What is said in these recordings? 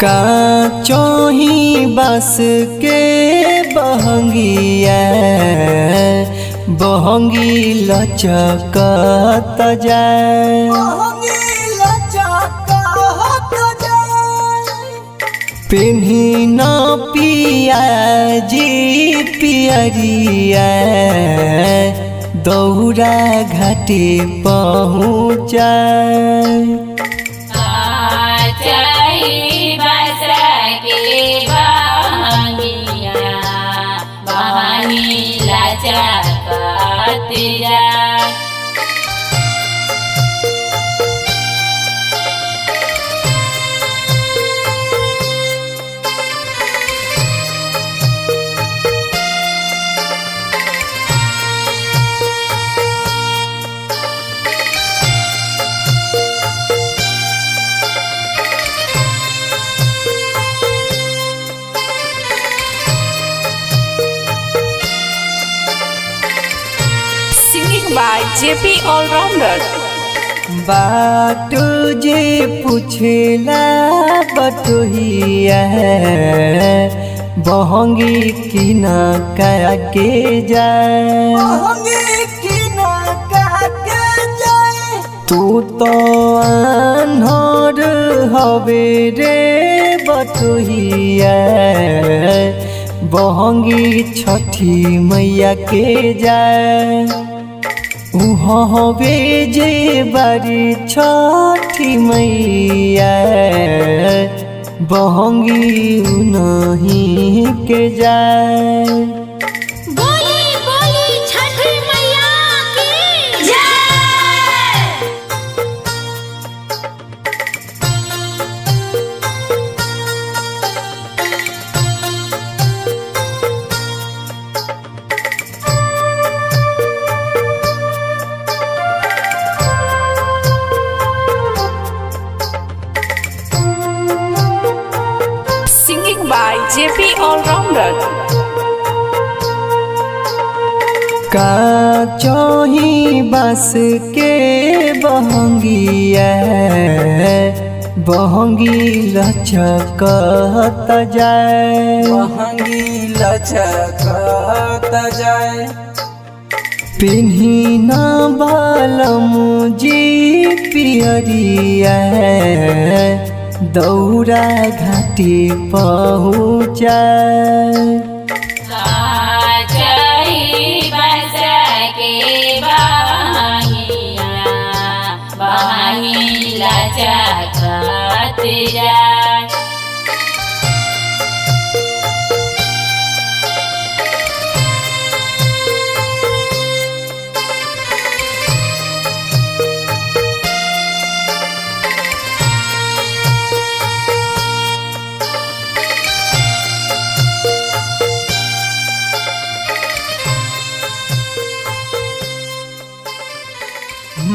काचोही बस के बहंगिया बहंगी लचकत जाए पिन्ही न पिया जी पियरिया दौरा घाटी पहुँचा by JP Allrounder। बात जे पूछला बटोहिया बहंगी की न के जाए तू तो अनहर हवे रे बटोहिया बहंगी छठी मैया के जाए उहवे जे बारी छठी मैया बहंगी नहीं के जाए by JP Allrounder। काचोही बस के बहंगिया बहंगी लचकत जाए पिन्ही न बालम जी पियरिया दौरा घाटी पहुँचा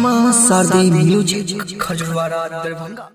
मां शारदी म्यूजिक खजवाड़ा दरभंगा।